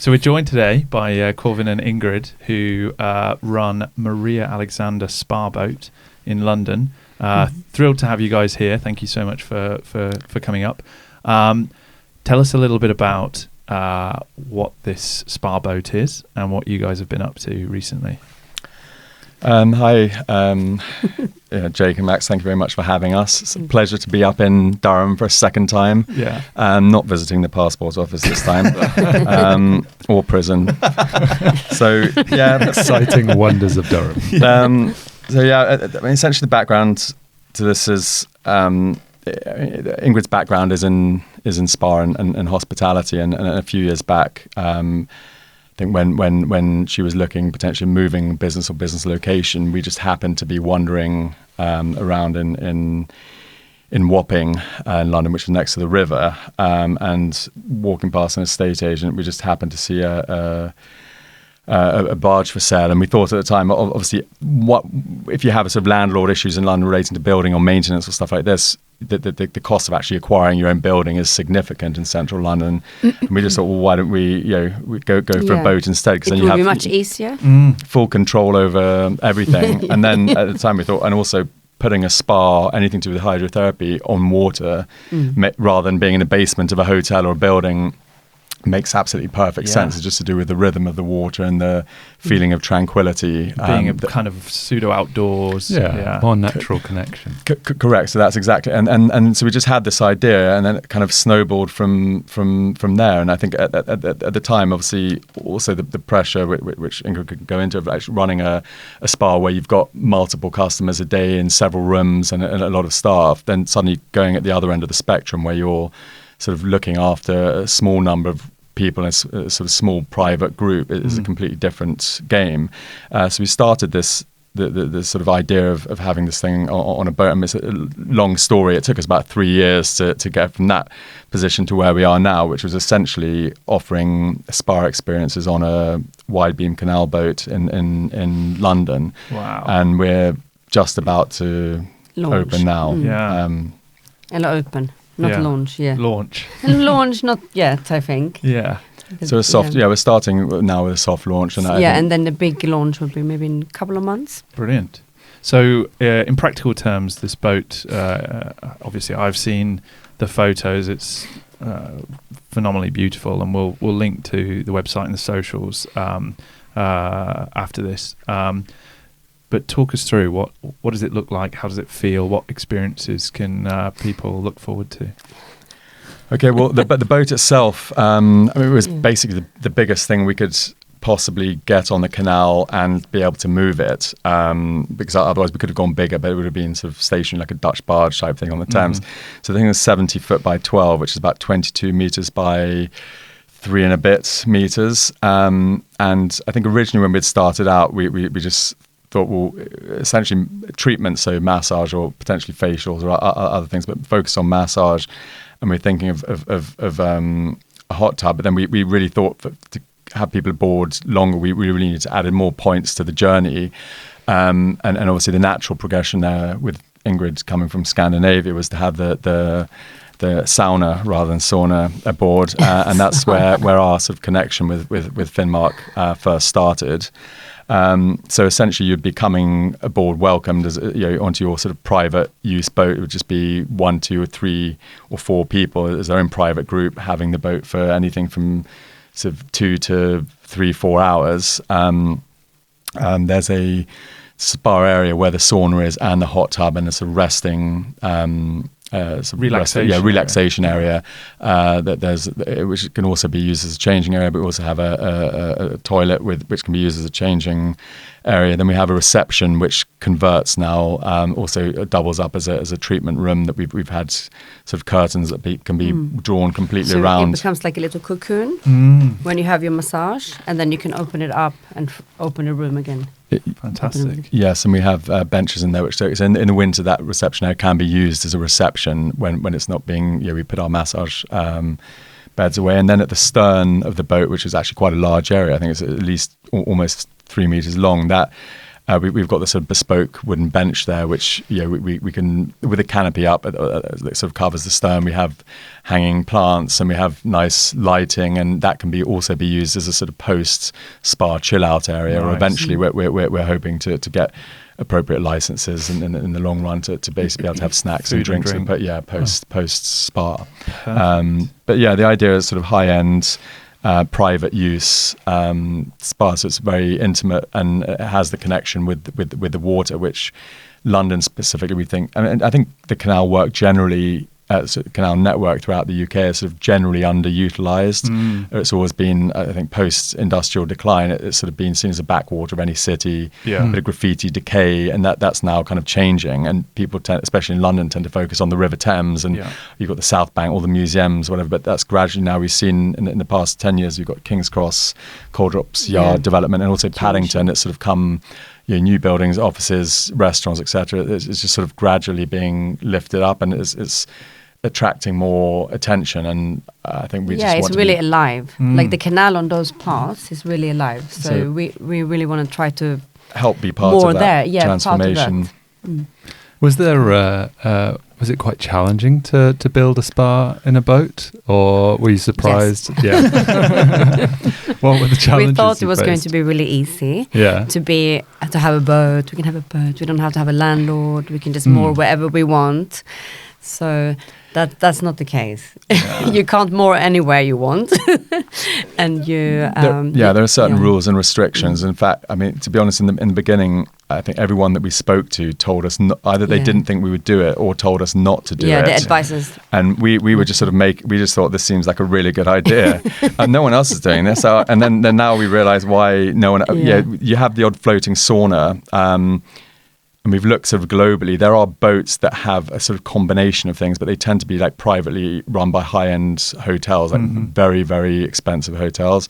So we're joined today by Corvin and Ingrid, who run Maria Alexander Spa Boat in London. Thrilled to have you guys here. Thank you so much for coming up. Tell us a little bit about what this spa boat is and what you guys have been up to recently. Hi, Jake and Max, thank you very much for having us. It's a pleasure to be up in Durham for a second time. Yeah. Not visiting the passport office this time, or prison. So, yeah. Exciting wonders of Durham. Essentially the background to this is, Ingrid's background is in spa and hospitality, and a few years back, I think when she was looking potentially moving business or business location, we just happened to be wandering around in Wapping in London, which is next to the river, and walking past an estate agent, we just happened to see a barge for sale, and we thought at the time, obviously, what if you have a sort of landlord issues in London relating to building or maintenance or stuff like this, the cost of actually acquiring your own building is significant in central London. And we just thought, well, why don't we go for a boat instead? Because then you have much easier. Full control over everything. And then at the time we thought, and also putting a spa, anything to do with hydrotherapy, on water, rather than being in the basement of a hotel or a building, makes absolutely perfect sense. It's just to do with the rhythm of the water and the feeling of tranquility. Being a kind of pseudo outdoors. More natural connection. Correct. So that's exactly, and so we just had this idea, and then it kind of snowballed from there. And I think at the time, obviously, also the pressure which Ingrid could go into of actually running a spa where you've got multiple customers a day in several rooms and a lot of staff, then suddenly going at the other end of the spectrum where you're sort of looking after a small number of people in a sort of small private group is a completely different game. So we started this the sort of idea of having this thing on a boat. I mean, it's a long story. It took us about 3 years to get from that position to where we are now, which was essentially offering spa experiences on a wide beam canal boat in London. Wow. And we're just about to open now. Eller open. Not launch, Launch. Launch, not yet, I think. Yeah. So a soft, we're starting now with a soft launch. And and then the big launch will be maybe in a couple of months. Brilliant. So in practical terms, this boat, obviously I've seen the photos. It's phenomenally beautiful, and we'll link to the website and the socials after this. But talk us through, what does it look like? How does it feel? What experiences can people look forward to? Okay, well, the boat itself, it was basically the biggest thing we could possibly get on the canal and be able to move it, because otherwise we could have gone bigger, but it would have been sort of stationary, like a Dutch barge type thing on the Thames. So the thing is 70 foot by 12, which is about 22 meters by 3 and a bit meters. And I think originally when we'd started out, we just thought, well, essentially treatments, so massage or potentially facials or other things, but focus on massage. And we're thinking of a hot tub. But then we really thought to have people aboard longer, we really needed to add more points to the journey. And obviously the natural progression there with Ingrid coming from Scandinavia was to have the sauna rather than sauna aboard. And that's where our sort of connection with Finnmark first started. So essentially, you'd be coming aboard, welcomed as onto your sort of private use boat. It would just be 1, 2, or 3, or 4 people as their own private group having the boat for anything from sort of 2 to 3, 4 hours. There's a spa area where the sauna is and the hot tub and a sort of resting. Relaxation area which can also be used as a changing area, but we also have a toilet which can be used as a changing area. Then we have a reception which converts now, also doubles up as a treatment room that we've had sort of curtains that can be drawn completely around. It becomes like a little cocoon when you have your massage, and then you can open it up and open a room again. Fantastic. Yes, and we have benches in there, which in the winter that reception area can be used as a reception when it's not being. We put our massage beds away, and then at the stern of the boat, which is actually quite a large area, I think it's at least almost 3 meters long. That We've got the sort of bespoke wooden bench there, which we can, with a canopy up that sort of covers the stern. We have hanging plants and we have nice lighting, and that can also be used as a sort of post spa chill out area. Or eventually, we're hoping to get appropriate licenses in the long run to basically be able to have snacks and drinks. But post spa. But yeah, the idea is sort of high end. Private use spa, so it's very intimate and it has the connection with the water, which London specifically we think. I think the canal work generally, so the canal network throughout the UK is sort of generally underutilised. It's always been, I think, post-industrial decline. It's sort of been seen as a backwater of any city, a bit of graffiti decay, and that's now kind of changing. And people, especially in London, tend to focus on the River Thames, and you've got the South Bank, all the museums, whatever. But that's gradually now we've seen in the past 10 years, we've got King's Cross, Coldrops Yard development, and also Paddington. It's sort of come. New buildings, offices, restaurants, etc. It's just sort of gradually being lifted up, and it's attracting more attention. And I think we just want it's really alive. Like the canal on those parts is really alive. So we really want to try to help be part of that transformation. Part of that. Was there was it quite challenging to build a spa in a boat, or were you surprised? Yes. Yeah. What were the challenges? We thought it was going to be really easy. Yeah. To have a boat. We can have a boat. We don't have to have a landlord. We can just moor wherever we want. So that's not the case. Yeah. You can't moor anywhere you want, and you. There are certain rules and restrictions. In fact, I mean, to be honest, in the beginning, I think everyone that we spoke to told us either they didn't think we would do it or told us not to do it. Yeah, the advices. And we were just sort of we just thought this seems like a really good idea, and no one else is doing this. And then now we realise why no one. You have the odd floating sauna. And we've looked sort of globally. There are boats that have a sort of combination of things, but they tend to be like privately run by high-end hotels, like very, very expensive hotels.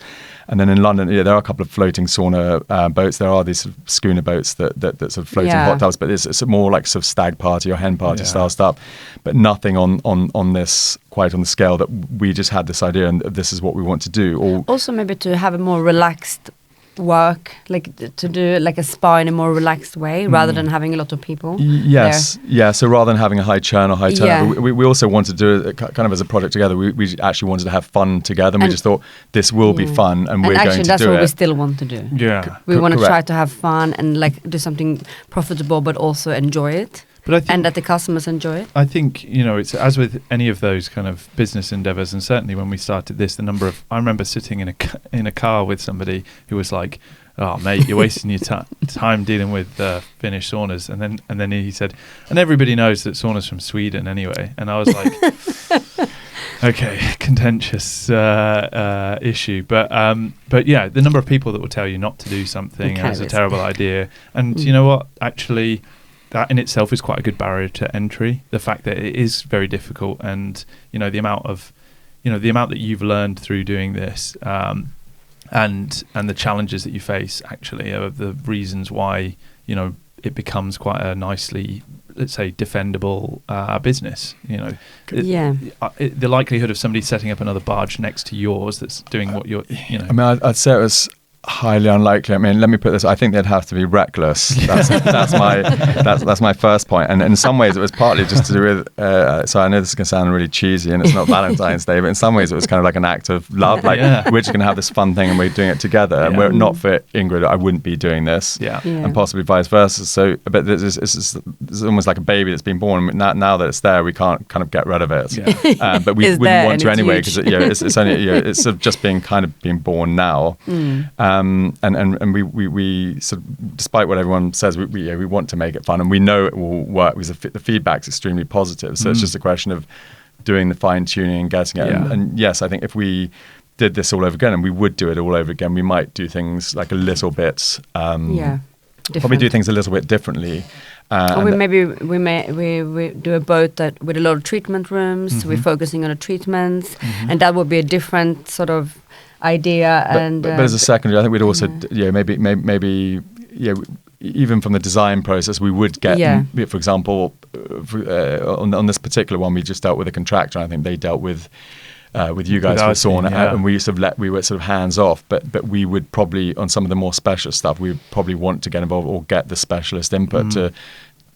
And then in London, there are a couple of floating sauna boats. There are these sort of schooner boats that sort of float in hot tubs, but it's more like sort of stag party or hen party style stuff. But nothing on this quite on the scale that we just had this idea and this is what we want to do. Also maybe to have a more relaxed work, like to do like a spa in a more relaxed way rather than having a lot of people. Yes, yeah. So rather than having a high churn or high turnover, we also wanted to do it kind of as a project together. We actually wanted to have fun together, and we just thought this will be fun, and we're going to do it. Actually, that's what we still want to do. Yeah, we want to try to have fun and like do something profitable, but also enjoy it. And that the customers enjoy it. I think, it's as with any of those kind of business endeavors, and certainly when we started this, I remember sitting in a car with somebody who was like, "Oh, mate, you're wasting your time dealing with Finnish saunas." And then he said, "And everybody knows that sauna's from Sweden anyway." And I was like, okay, contentious issue, but yeah, the number of people that will tell you not to do something as a terrible idea, and you know what, actually. That in itself is quite a good barrier to entry. The fact that it is very difficult, and the amount that you've learned through doing this, and the challenges that you face actually are the reasons why it becomes quite a nicely, let's say, defendable business. The likelihood of somebody setting up another barge next to yours that's doing what you're. I mean, I'd say it was highly unlikely. I mean, let me put this. I think they'd have to be reckless. That's my first point. And in some ways, it was partly just to do with. So I know this is going to sound really cheesy, and it's not Valentine's Day, but in some ways, it was kind of like an act of love. Like we're just going to have this fun thing, and we're doing it together. And we're not for Ingrid. I wouldn't be doing this. And possibly vice versa. So, but this is almost like a baby that's been born. Now that it's there, we can't kind of get rid of it. But we wouldn't want to anyway because it's only it's sort of just being born now. And we sort of, despite what everyone says, we want to make it fun, and we know it will work because the feedback's extremely positive. So it's just a question of doing the fine tuning and getting it. And yes, I think if we did this all over again, and we would do it all over again, we might do things like a little bit. Probably do things a little bit differently. Or we do a boat with a lot of treatment rooms. We're focusing on the treatments, and that would be a different sort of idea. But as a secondary, I think we'd also maybe even from the design process, we would get, for example, on this particular one, we just dealt with a contractor. I think they dealt with with you guys With our with sauna, team, yeah. and we were sort of hands off. But we would probably, on some of the more specialist stuff, we would probably want to get involved or get the specialist input to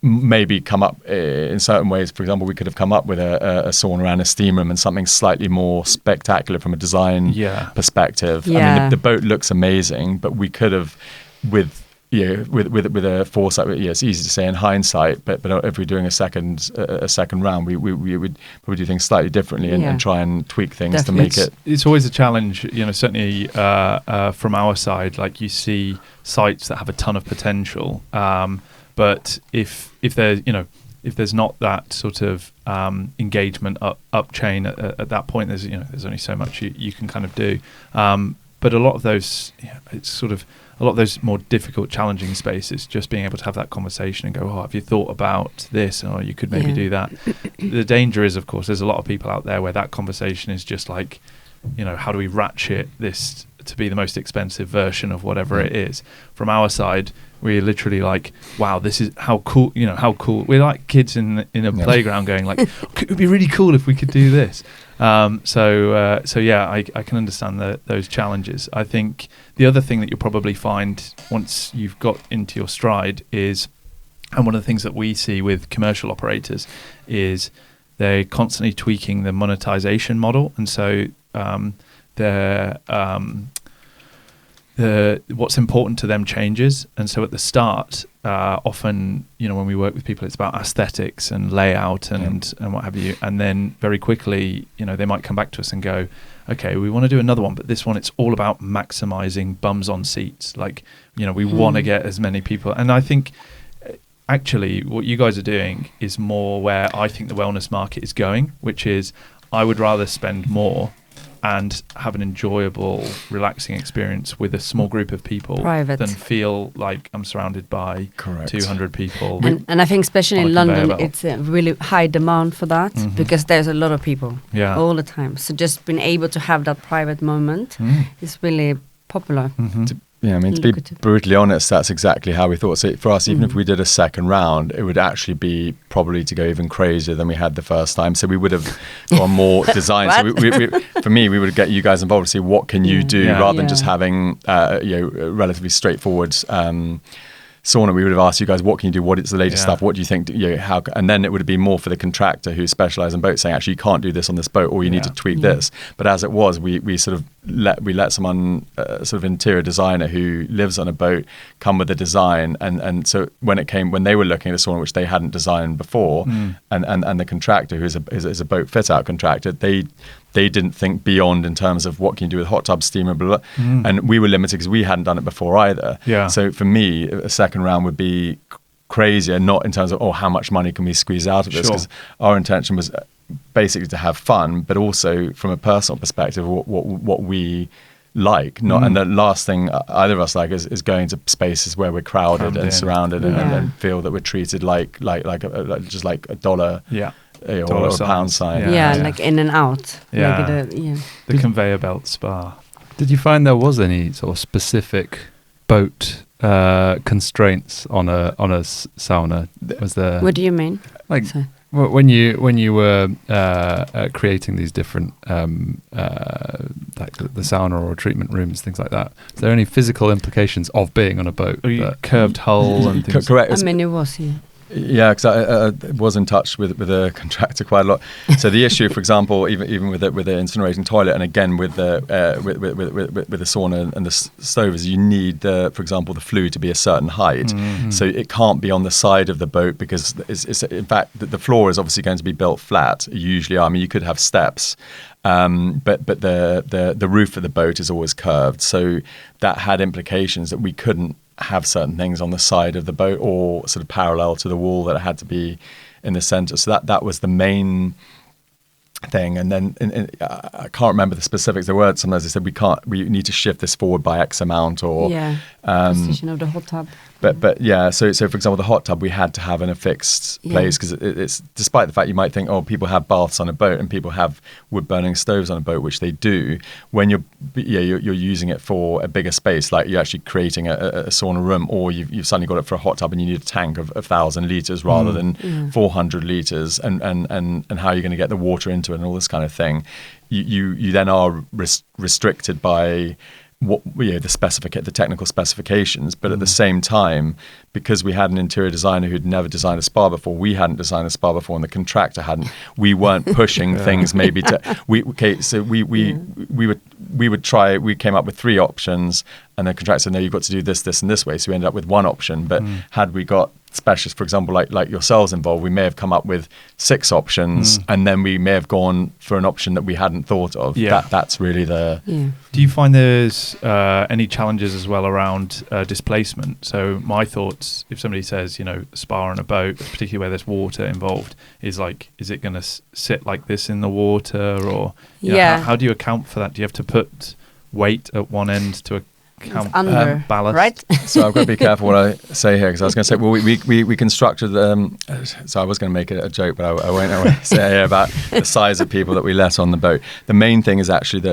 maybe come up in certain ways. For example, we could have come up with a sauna and a steam room and something slightly more spectacular from a design perspective. I mean, the boat looks amazing, but we could have, with a foresight, it's easy to say in hindsight, but if we're doing a second round, we would probably do things slightly differently and try and tweak things to make it. It's always a challenge, certainly from our side. Like, you see sites that have a ton of potential, but if there's not that sort of engagement up chain at that point, there's only so much you can kind of do. But a lot of those, it's sort of a lot of those more difficult, challenging spaces, just being able to have that conversation and go, oh, have you thought about this? Or you could maybe do that. The danger is, of course, there's a lot of people out there where that conversation is just like, how do we ratchet this to be the most expensive version of whatever it is? From our side, we're literally like, wow, this is how cool, how cool. We're like kids in a playground going like, it would be really cool if we could do this. So I can understand those challenges. I think the other thing that you'll probably find once you've got into your stride is, and one of the things that we see with commercial operators is they're constantly tweaking the monetization model. And so what's important to them changes. And so at the start, often, when we work with people, it's about aesthetics and layout and what have you. And then very quickly, they might come back to us and go, okay, we want to do another one, but this one, it's all about maximizing bums on seats. Like, we want to get as many people. And I think actually what you guys are doing is more where I think the wellness market is going, which is I would rather spend more and have an enjoyable, relaxing experience with a small group of people than feel like I'm surrounded by 200 people. And I think especially in London, it's a really high demand for that because there's a lot of people all the time. So just being able to have that private moment is really popular. To be brutally honest, that's exactly how we thought. So for us, even if we did a second round, it would actually be probably to go even crazier than we had the first time. So we would have gone more design. So for me, we would get you guys involved to see what can you do rather than just having a relatively straightforward sauna. We would have asked you guys, what can you do? What is the latest stuff? What do you think? How? And then it would be more for the contractor who specialises in boats saying, actually, you can't do this on this boat, or you need to tweak this. But as it was, we sort of let someone, sort of interior designer who lives on a boat, come with a design. And so when they were looking at a sauna which they hadn't designed before, and the contractor who is a boat fit out contractor, they didn't think beyond in terms of what can you do with hot tub, steamer, blah, blah. And we were limited because we hadn't done it before either. So for me, a second round would be crazier, not in terms of, how much money can we squeeze out of this? Because our intention was basically to have fun, but also from a personal perspective, what we like. And the last thing either of us like is going to spaces where we're crowded and surrounded and feel that we're treated like just like a dollar. Or a pound sign. Like in and out. The conveyor belt spa. Did you find there was any sort of specific boat constraints on a sauna? Was there? What do you mean? Like when you were creating these different like the sauna or treatment rooms, things like that? Is there any physical implications of being on a boat? Curved hull and things. Correct. I mean, it was. Yeah, because I was in touch with a contractor quite a lot. So the issue, for example, even with the incinerating toilet, and again with the sauna and the stove, is you need for example, the flue to be a certain height. So it can't be on the side of the boat because it's in fact the floor is obviously going to be built flat. Usually, I mean, you could have steps. But the roof of the boat is always curved, so that had implications that we couldn't have certain things on the side of the boat or sort of parallel to the wall, that it had to be in the center. So that was the main thing. And then I can't remember the specifics. There were sometimes they said we need to shift this forward by X amount, or Position of the hot tub. But yeah, so for example, the hot tub we had to have in a fixed place because it's despite the fact you might think, oh, people have baths on a boat and people have wood burning stoves on a boat, which they do. When you're using it for a bigger space, like you're actually creating a sauna room, or you've suddenly got it for a hot tub and you need a tank of 1,000 liters rather than 400 liters, and how you're going to get the water into it and all this kind of thing. You then are restricted by what the technical specifications, but at the same time, because we had an interior designer who'd never designed a spa before, we hadn't designed a spa before, and the contractor hadn't. We weren't pushing things maybe to. We would try. We came up with 3 options, and the contractor said, "No, you've got to do this, this, and this way." So we ended up with 1 option. But had we got specialists, for example, like yourselves involved, we may have come up with 6 options, and then we may have gone for an option that we hadn't thought of. That's really the. Do you find there's any challenges as well around displacement? So my thoughts, if somebody says, spa on a boat, particularly where there's water involved, is it going to sit like this in the water, or how do you account for that? Do you have to put weight at one end to account under ballast? Right. So I've got to be careful what I say here, because I was going to say, well, we constructed. So I was going to make a joke, but I won't say here about the size of people that we let on the boat. The main thing is actually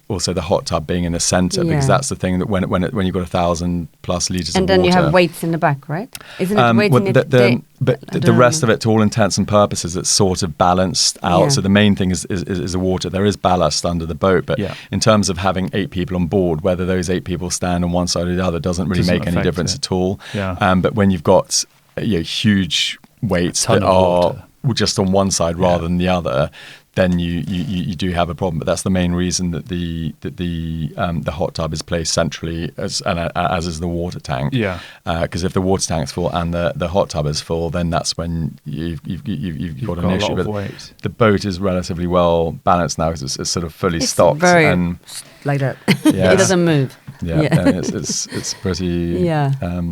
also the hot tub being in the centre, because that's the thing that when you've got 1,000+ liters of water, and then you have weights in the back, right? Isn't it weights in it? But the rest of it, to all intents and purposes, it's sort of balanced out. So the main thing is the water. There is ballast under the boat, but in terms of having 8 people on board, whether those 8 people stand on one side or the other doesn't really make any difference at all. But when you've got huge weights that are just on one side rather than the other, then you do have a problem. But that's the main reason that the hot tub is placed centrally, as is the water tank. Because if the water tank's full and the hot tub is full, then that's when you've got an issue. But the boat is relatively well balanced now, because it's sort of fully stocked. Very and like that. It doesn't move. And it's pretty.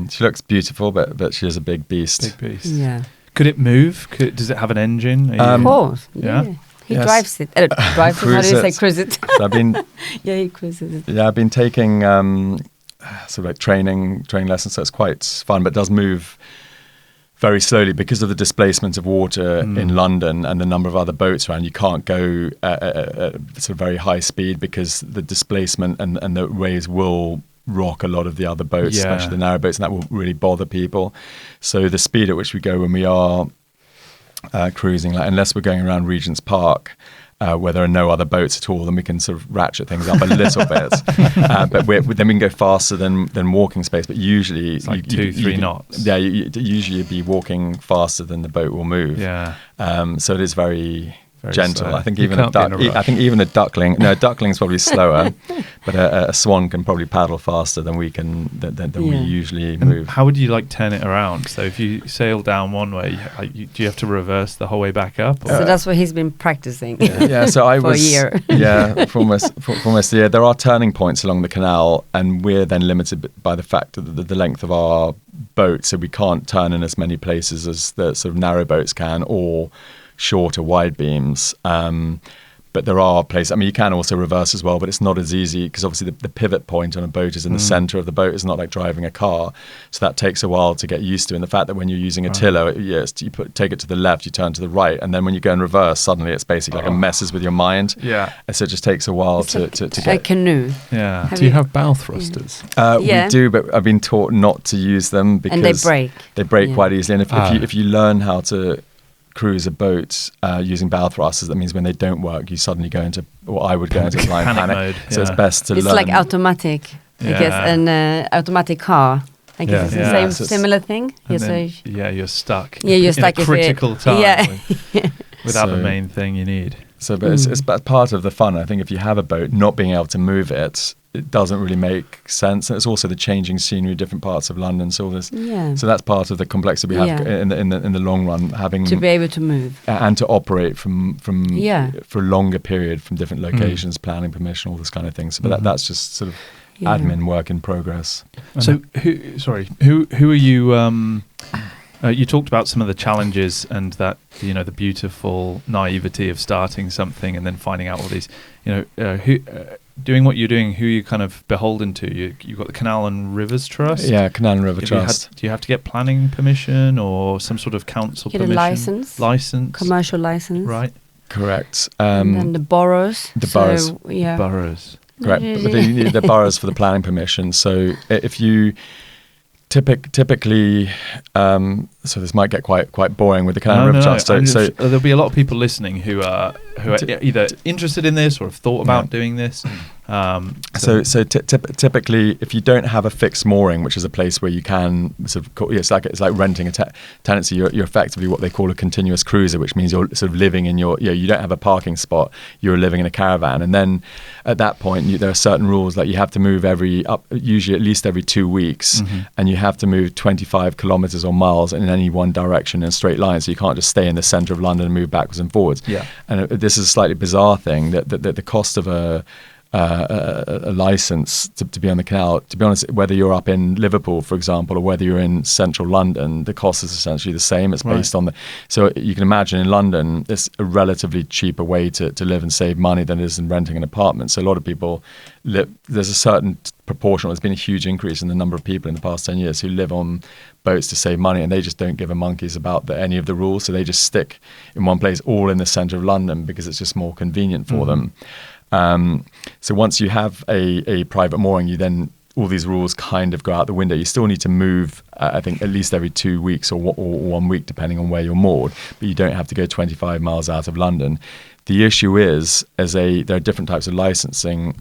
She looks beautiful, but she is a big beast. Yeah. Could it move? Does it have an engine? Of course. He drives it. How do you say cruise it? So I've been. He cruises it. Yeah, I've been taking sort of like training lessons, so it's quite fun, but it does move very slowly because of the displacement of water in London and the number of other boats around. You can't go at sort of very high speed, because the displacement and the waves will rock a lot of the other boats, especially the narrow boats, and that will really bother people. So the speed at which we go when we are cruising, unless we're going around Regent's Park, where there are no other boats at all, then we can sort of ratchet things up a little bit. But then we can go faster than walking space. But usually, it's like 2-3 knots. Yeah, usually you'd be walking faster than the boat will move. So it is very gentle. Slow. I think even a duckling. No, a duckling's probably slower, but a swan can probably paddle faster than we can. Than we usually move. How would you turn it around? So if you sail down one way, do you have to reverse the whole way back up? So that's what he's been practicing. So I for was a year. for almost a year. There are turning points along the canal, and we're then limited by the fact that the length of our boat, so we can't turn in as many places as the sort of narrow boats can, or shorter wide beams. But there are places, you can also reverse as well, but it's not as easy, because obviously the pivot point on a boat is in the center of the boat. It's not like driving a car. So that takes a while to get used to. And the fact that when you're using a tiller, you take it to the left, you turn to the right. And then when you go in reverse, suddenly it's basically like it messes with your mind. And so it just takes a while to get... a canoe. Do you have bow thrusters? We do, but I've been taught not to use them, because... And they break. They break quite easily. And if you learn how to cruise a boat using bow thrusters, that means when they don't work, you suddenly go into, or I would go into blind panic mode. So it's best to learn. It's like automatic, I guess, an automatic car. I guess it's the same similar thing. You're stuck. You're stuck in a critical time without the So- main thing you need. So, but it's part of the fun. I think if you have a boat, not being able to move it doesn't really make sense. And it's also the changing scenery, different parts of London. So so that's part of the complexity we have in the long run, having to be able to move and to operate from for a longer period from different locations, planning permission, all this kind of thing. So, but that's just sort of admin work in progress. So, who are you? You talked about some of the challenges and that the beautiful naivety of starting something and then finding out all these. doing what you're doing, who are you kind of beholden to? You've got the Canal and Rivers Trust. Yeah, Canal and River Trust. Do you have to get planning permission or some sort of council Get a permission? license. Commercial license. Right. Correct. And then the boroughs. Boroughs. Yeah. Boroughs. Correct. But you need the boroughs for the planning permission. So if you typically, so this might get quite boring with the Canal and River Trust. So there'll be a lot of people listening who are either interested in this or have thought about doing this. So typically, if you don't have a fixed mooring, which is a place where you can sort of, it's like renting a tenancy. You're effectively what they call a continuous cruiser, which means you're sort of living in you don't have a parking spot. You're living in a caravan, and then at that point, there are certain rules that you have to move usually at least every 2 weeks, and you have to move 25 kilometers or miles in any one direction in a straight line. So you can't just stay in the center of London and move backwards and forwards. Yeah. And this is a slightly bizarre thing that the cost of a license to be on the canal, to be honest, whether you're up in Liverpool, for example, or whether you're in central London, the cost is essentially the same. It's based on so you can imagine in London, it's a relatively cheaper way to live and save money than it is in renting an apartment. So a lot of people there's a certain proportion, there's been a huge increase in the number of people in the past 10 years who live on boats to save money, and they just don't give a monkeys about any of the rules. So they just stick in one place, all in the center of London, because it's just more convenient for them. So once you have a private mooring, you then all these rules kind of go out the window. You still need to move, I think, at least every 2 weeks or 1 week, depending on where you're moored. But you don't have to go 25 miles out of London. The issue is, there are different types of licensing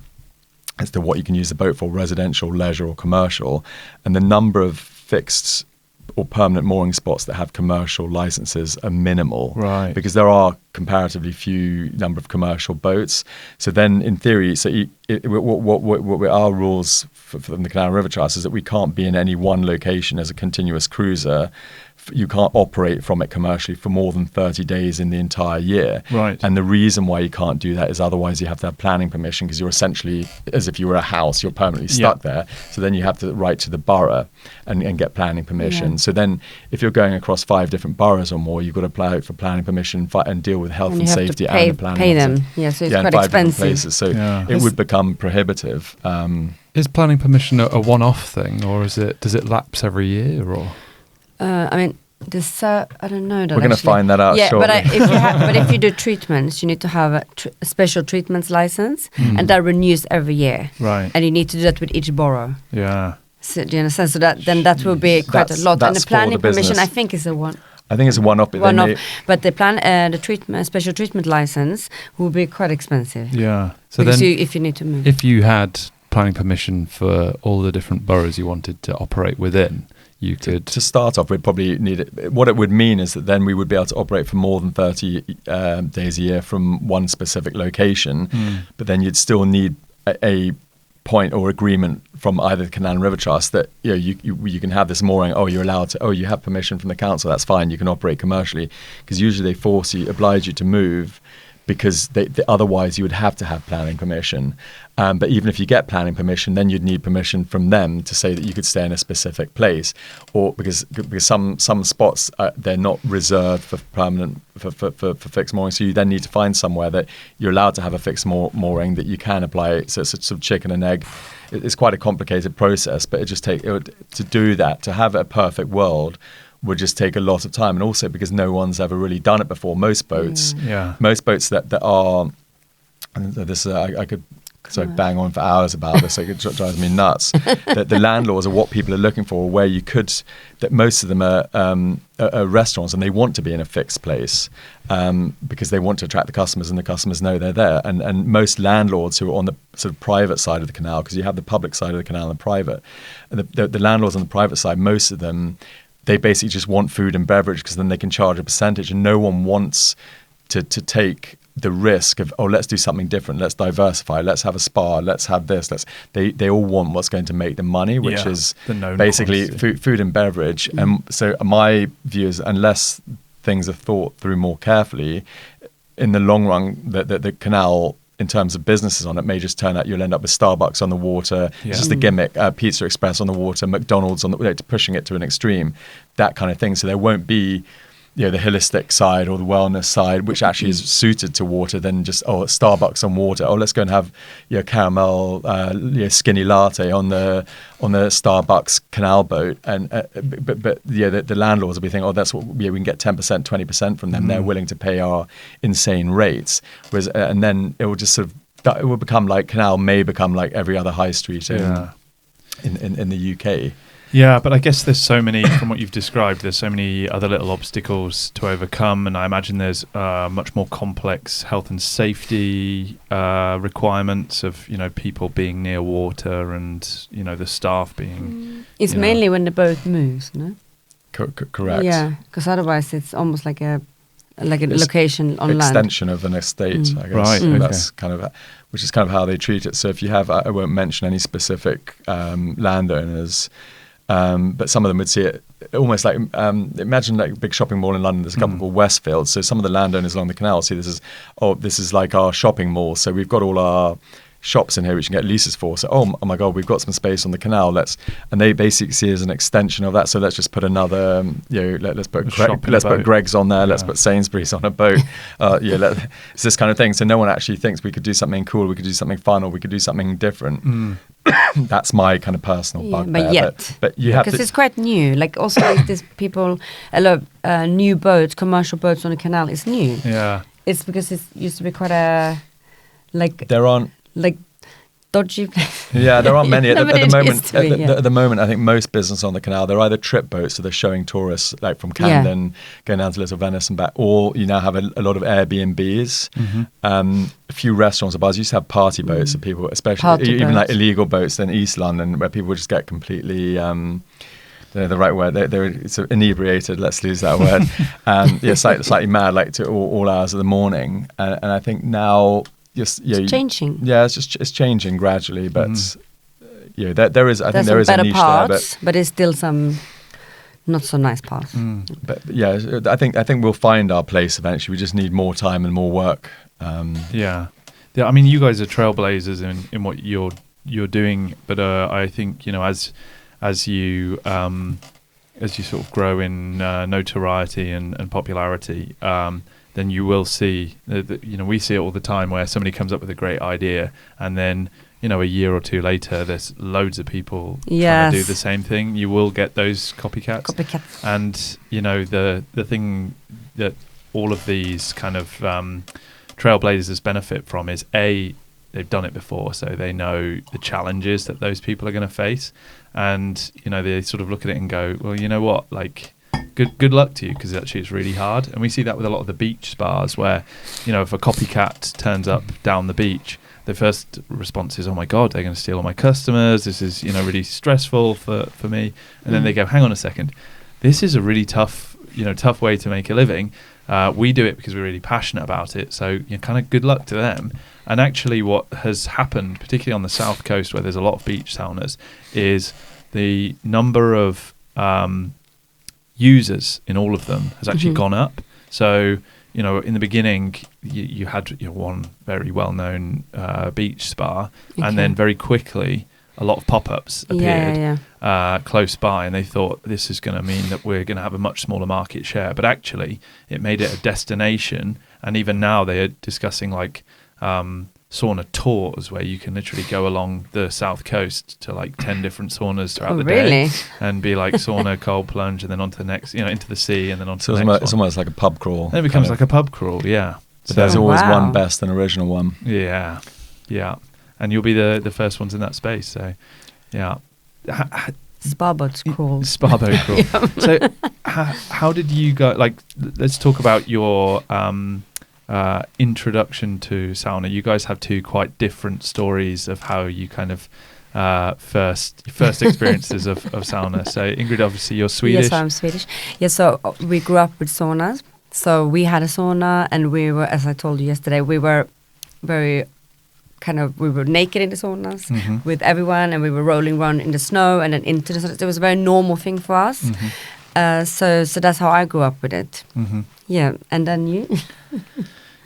as to what you can use the boat for: residential, leisure, or commercial. And the number of fixed or permanent mooring spots that have commercial licenses are minimal, right? Because there are comparatively few number of commercial boats. So then, in theory, what our rules from the Canal and River Trust is that we can't be in any one location as a continuous cruiser. You can't operate from it commercially for more than 30 days in the entire year. Right. And the reason why you can't do that is otherwise you have to have planning permission, because you're essentially, as if you were a house, you're permanently stuck there. So then you have to write to the borough and get planning permission. Yeah. So then if you're going across 5 different boroughs or more, you've got to apply for planning permission and deal with health and safety and the planning. Pay them. Yeah, so it's quite in 5 expensive. Places. So it would become prohibitive. Is planning permission a one-off thing, or does it lapse every year? Or I mean, I don't know. We're going to find that out shortly. But if you do treatments, you need to have a special treatments license, and that renews every year. Right. And you need to do that with each borough. Yeah. So, do you understand? So that will be quite a lot. And the planning permission, I think, is a one. I think it's a one-off. But the special treatment license will be quite expensive. Yeah. So because then, if you need to move, if you had planning permission for all the different boroughs you wanted to operate within, you could... To start off, we'd probably need it. What it would mean is that then we would be able to operate for more than 30 days a year from one specific location, but then you'd still need a point or agreement from either the Canal and River Trust that you can have this mooring. You're allowed to. You have permission from the council. That's fine. You can operate commercially, because usually they oblige you to move, because otherwise you would have to have planning permission. But even if you get planning permission, then you'd need permission from them to say that you could stay in a specific place, or because some spots they're not reserved for permanent for fixed mooring. So you then need to find somewhere that you're allowed to have a fixed mooring that you can apply. So it's a sort of chicken and egg. It's quite a complicated process, but to do that, to have a perfect world, would just take a lot of time. And also because no one's ever really done it before. Most boats that are, and this I could bang on for hours about this, it drives me nuts. The landlords are what people are looking for, where that most of them are restaurants, and they want to be in a fixed place because they want to attract the customers, and the customers know they're there. And most landlords who are on the sort of private side of the canal, because you have the public side of the canal and the private, and the landlords on the private side, most of them, they basically just want food and beverage, because then they can charge a percentage, and no one wants to take the risk of, let's do something different, let's diversify, let's have a spa, let's have this, they all want what's going to make them money, which is basically food and beverage. And so my view is, unless things are thought through more carefully, in the long run, the canal, in terms of businesses on it, may just turn out you'll end up with Starbucks on the water. It's just a gimmick. Pizza Express on the water, McDonald's on the, pushing it to an extreme, that kind of thing. So there won't be the holistic side or the wellness side, which actually is suited to water, than just Starbucks on water. Let's go and have caramel skinny latte on the Starbucks canal boat. And but the landlords will be thinking, that's what we can get 10%, 20% from them. They're willing to pay our insane rates. Whereas and then it will just it will become like Canal may become like every other high street in the UK. Yeah, but I guess there's so many, from what you've described, there's so many other little obstacles to overcome, and I imagine there's much more complex health and safety requirements of, people being near water and, the staff being... It's mainly when the boat moves, no? Correct. Yeah, because otherwise it's almost like a location on land. Extension of an estate, I guess. Right, that's which is kind of how they treat it. So if you have, I won't mention any specific landowners, but some of them would see it almost like, imagine like a big shopping mall in London. There's a couple called Westfield. So some of the landowners along the canal see this is like our shopping mall. So we've got all our shops in here which you can get leases for. So oh my god, we've got some space on the canal. And they basically see it as an extension of that. So let's just put another, let's put Greg's on there. Let's put Sainsbury's on a boat. It's this kind of thing. So no one actually thinks we could do something cool. We could do something fun, or we could do something different. That's my kind of personal bugbear. But you have to, because it's quite new. Like also like these people, a lot of new boats, commercial boats on the canal is new. Yeah, it's because it used to be quite a there aren't dodgy. Yeah, there aren't many at the moment. At the moment, I think most business on the canal, they're either trip boats, so they're showing tourists like from Camden going down to Little Venice and back, or you now have a lot of Airbnbs. A few restaurants or bars used to have party boats, so people, especially even like illegal boats in East London, where people would just get completely. The right word. They're sort of inebriated. Let's use that word. Slightly mad, like to all hours of the morning. And I think now. It's changing. Yeah, it's changing gradually, but there is. I think there is a niche parts, there, but there's still some not so nice parts. But yeah, I think we'll find our place eventually. We just need more time and more work. Yeah. I mean, you guys are trailblazers in what you're doing, but I think as you sort of grow in notoriety and popularity. Then you will see, we see it all the time where somebody comes up with a great idea, and then, a year or two later, there's loads of people trying to do the same thing. You will get those copycats. And, the thing that all of these kind of trailblazers benefit from is, A, they've done it before, so they know the challenges that those people are going to face. And, they sort of look at it and go, well, you know what, like... Good luck to you, because actually it's really hard. And we see that with a lot of the beach spas where, if a copycat turns up down the beach, the first response is, oh my God, they're going to steal all my customers. This is, really stressful for me. And then they go, hang on a second. This is a really tough way to make a living. We do it because we're really passionate about it. So kind of good luck to them. And actually what has happened, particularly on the south coast where there's a lot of beach saunas, is the number of... users in all of them has actually gone up. So, in the beginning, you had one very well-known beach spa, and then very quickly a lot of pop-ups appeared close by, and they thought this is going to mean that we're going to have a much smaller market share. But actually, it made it a destination, and even now they are discussing like sauna tours where you can literally go along the south coast to like 10 different saunas throughout the day and be like sauna, cold plunge, and then onto the next, into the sea, and then onto the next it's almost like a pub crawl. Then it becomes like a pub crawl, yeah. But there's always one best and original one. Yeah. And you'll be the first ones in that space, so yeah. Spa boat crawl. Spa boat crawl. So how did you go, like, let's talk about your... introduction to sauna. You guys have two quite different stories of how you kind of first experiences of sauna. So Ingrid, obviously you're Swedish. Yes, I'm Swedish. Yeah, so we grew up with saunas. So we had a sauna, and we were, as I told you yesterday, we were naked in the saunas with everyone, and we were rolling around in the snow and then into the sauna. It was a very normal thing for us. So that's how I grew up with it. Yeah, and then you?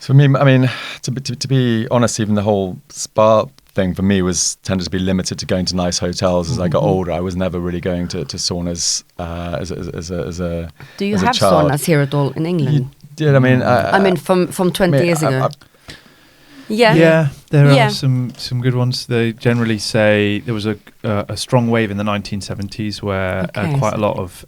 So for me, I mean, to be honest, even the whole spa thing for me was tended to be limited to going to nice hotels as I got older. I was never really going to saunas as a Do you as a have child. saunas here at all in England? You did. I mean, I mean, from 20 years ago. Yeah, there are some good ones. They generally say there was a strong wave in the 1970s where quite a lot of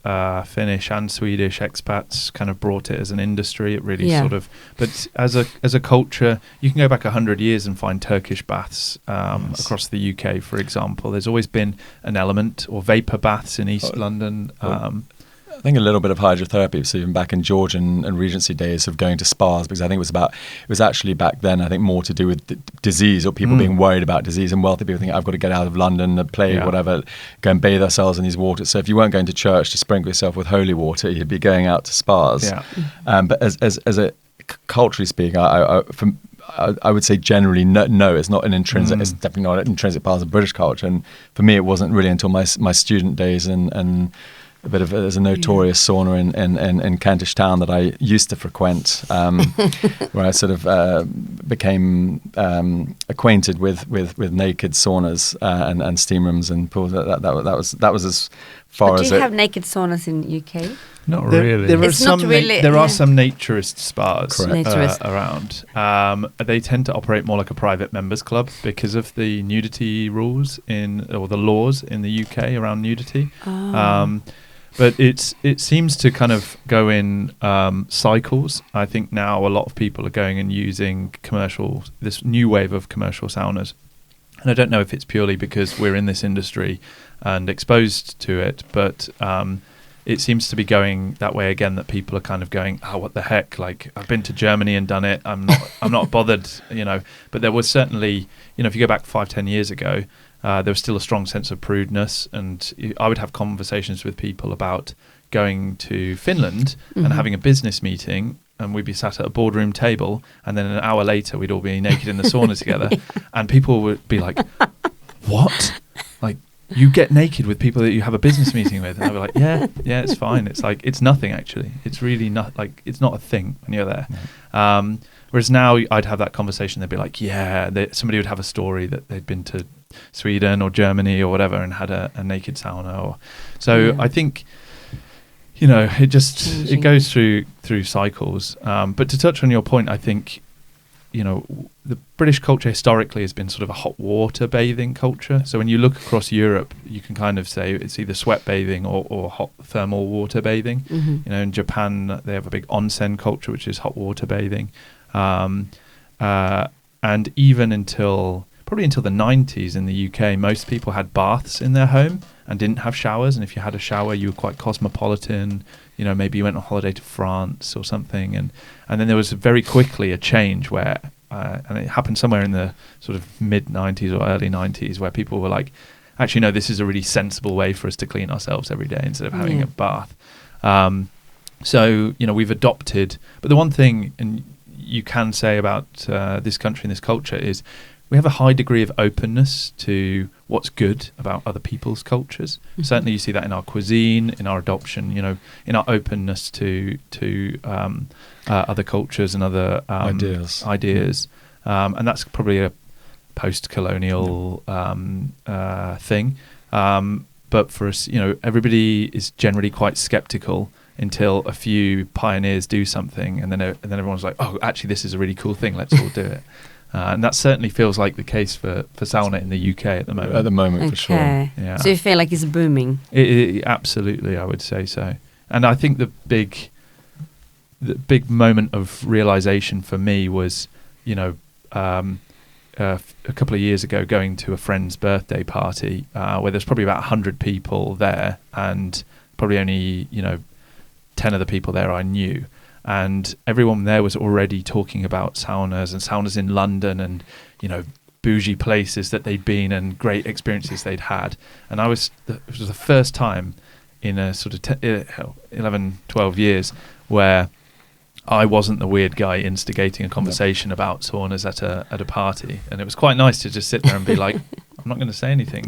Finnish and Swedish expats kind of brought it as an industry. It really sort of, but as a culture, you can go back 100 years and find Turkish baths across the UK, for example. There's always been an element, or vapor baths in East London. I think a little bit of hydrotherapy, so even back in Georgian and Regency days of going to spas, because I think it was actually back then, I think, more to do with disease, or people being worried about disease, and wealthy people thinking, I've got to get out of London, the plague, whatever, go and bathe ourselves in these waters. So if you weren't going to church to sprinkle yourself with holy water, you'd be going out to spas. Yeah. But as a culturally speaking, I would say generally no, it's not an intrinsic. It's definitely not an intrinsic part of British culture. And for me, it wasn't really until my student days and a bit of there's a notorious sauna in Kentish Town that I used to frequent, where I sort of became acquainted with naked saunas and steam rooms and pools. That was as far as. Do you have naked saunas in UK? Not really. There are It's some. not really- There are some naturist spas Naturist. around. They tend to operate more like a private members club because of the nudity rules or the laws in the UK around nudity. But it seems to kind of go in cycles. I think now a lot of people are going and using this new wave of commercial saunas. And I don't know if it's purely because we're in this industry and exposed to it, but it seems to be going that way again, that people are kind of going, oh, what the heck? Like, I've been to Germany and done it. I'm not bothered, But there was certainly, if you go back 5-10 years ago, there was still a strong sense of prudeness, and I would have conversations with people about going to Finland and having a business meeting, and we'd be sat at a boardroom table, and then an hour later we'd all be naked in the sauna together, and people would be like, what? Like, you get naked with people that you have a business meeting with? And I'd be like, yeah, it's fine. It's like, it's nothing actually. It's really not, like, it's not a thing when you're there. Whereas now I'd have that conversation, they'd be like, somebody would have a story that they'd been to Sweden or Germany or whatever and had a naked sauna. I think, it goes through cycles. But to touch on your point, I think, the British culture historically has been sort of a hot water bathing culture. So when you look across Europe, you can kind of say it's either sweat bathing or hot thermal water bathing. In Japan, they have a big onsen culture, which is hot water bathing. And even probably until the 90s in the UK, most people had baths in their home and didn't have showers. And if you had a shower, you were quite cosmopolitan. Maybe you went on holiday to France or something. And then there was very quickly a change where, and it happened somewhere in the sort of mid 90s or early 90s, where people were like, actually, no, this is a really sensible way for us to clean ourselves every day instead of having a bath. So, we've adopted, but the one thing, and you can say about this country and this culture, is we have a high degree of openness to what's good about other people's cultures. Certainly you see that in our cuisine, in our adoption, in our openness to other cultures and other ideas. And that's probably a post-colonial thing. But for us, everybody is generally quite skeptical until a few pioneers do something, and then everyone's like, oh, actually, this is a really cool thing. Let's all do it. And that certainly feels like the case for sauna in the UK at the moment. At the moment, for sure. Yeah. So you feel like it's booming? Absolutely, I would say so. And I think the big moment of realization for me was, a couple of years ago, going to a friend's birthday party where there's probably about 100 people there, and probably only 10 of the people there I knew. And everyone there was already talking about saunas in London and, bougie places that they'd been and great experiences they'd had. And it was the first time in a sort of 11, 12 years where I wasn't the weird guy instigating a conversation about saunas at a party. And it was quite nice to just sit there and be like, I'm not going to say anything,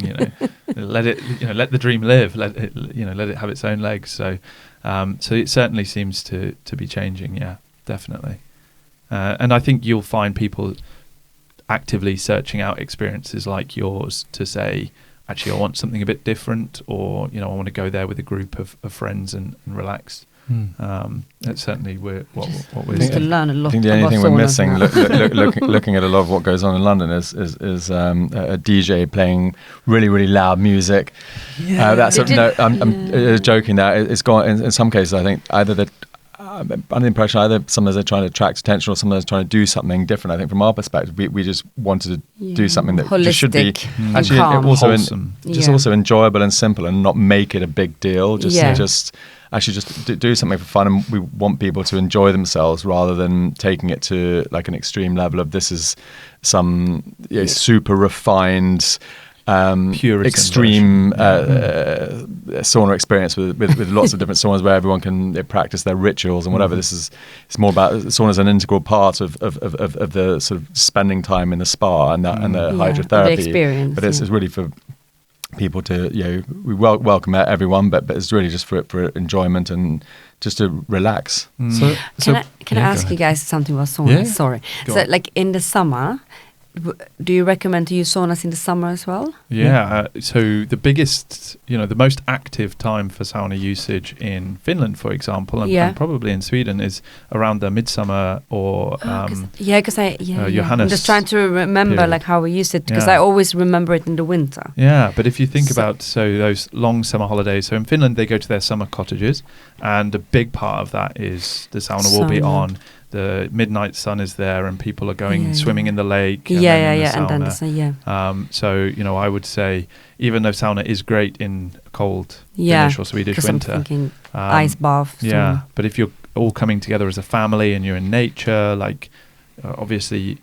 let it, let the dream live, let it have its own legs. So it certainly seems to be changing. Yeah, definitely. And I think you'll find people actively searching out experiences like yours to say, actually, I want something a bit different, or I want to go there with a group of friends and relax. That's certainly what we're Just to doing. learn a lot. I think the only about thing we're saunas missing, now. looking at a lot of what goes on in London, is a DJ playing really, really loud music. That's I'm joking. That it's gone in some cases. I think either under the impression either sometimes they're trying to attract attention or sometimes trying to do something different. I think from our perspective, we just wanted to do something that just should be actually also also enjoyable and simple, and not make it a big deal. Just do something for fun, and we want people to enjoy themselves rather than taking it to like an extreme level of this is some super refined extreme sauna experience with lots of different saunas where everyone can practice their rituals and whatever. It's more about sauna as an integral part of the sort of spending time in the spa and the hydrotherapy. The experience, but it's really for people to we welcome everyone, but it's really just for enjoyment and just to relax. Can I ask you guys something about saunas? Yeah. Sorry. So like in the summer, do you recommend to use saunas in the summer as well? So the biggest, the most active time for sauna usage in Finland, for example, and probably in Sweden, is around the midsummer or because Johannes. I'm just trying to remember period. like how we use it, because I always remember it in the winter. Yeah, but if you think about those long summer holidays, so in Finland they go to their summer cottages, and a big part of that is the sauna will be on. The midnight sun is there, and people are going swimming in the lake. And then the sauna. So I would say, even though sauna is great in a cold Finnish or Swedish winter, I'm thinking ice bath. Yeah, but if you're all coming together as a family and you're in nature, like obviously,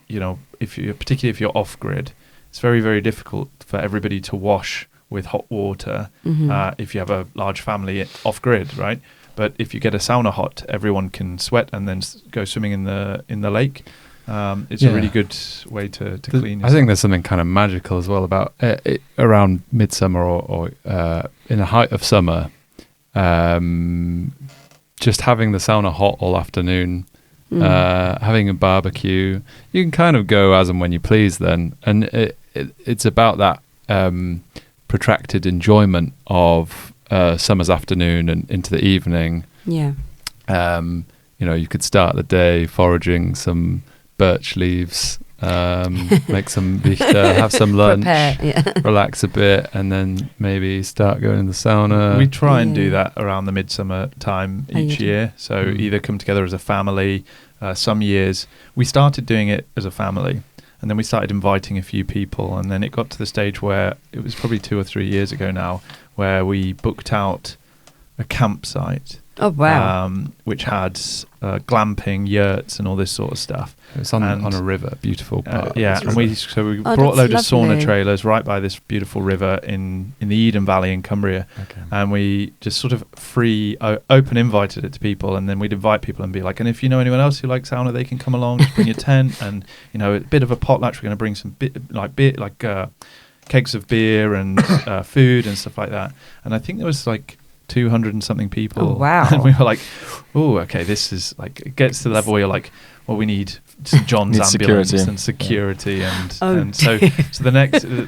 particularly if you're off grid, it's very, very difficult for everybody to wash with hot water if you have a large family off grid, right? But if you get a sauna hot, everyone can sweat and then go swimming in the lake. It's a really good way to clean yourself. I think there's something kind of magical as well about around midsummer or in the height of summer, just having the sauna hot all afternoon, having a barbecue. You can kind of go as and when you please then. And it's about that protracted enjoyment of summer's afternoon and into the evening. You could start the day foraging some birch leaves, make some vista, have some lunch, relax a bit, and then maybe start going in the sauna. We try and do that around the midsummer time each year. So either come together as a family. Some years we started doing it as a family, and then we started inviting a few people, and then it got to the stage where it was probably 2 or 3 years ago now, where we booked out a campsite. Oh wow! Which had glamping, yurts, and all this sort of stuff. It was on a river, beautiful. And we brought a load of sauna trailers right by this beautiful river in the Eden Valley in Cumbria, and we just sort of open invited it to people, and then we'd invite people and be like, and if you know anyone else who likes sauna, they can come along, just bring your tent, and a bit of a potlatch. We're going to bring some kegs of beer and food and stuff like that. And I think there was like 200 and something people. Oh, wow. And we were like, oh, okay, this is like, it gets to the level where you're like, well, we need St. John's ambulance and security. And so the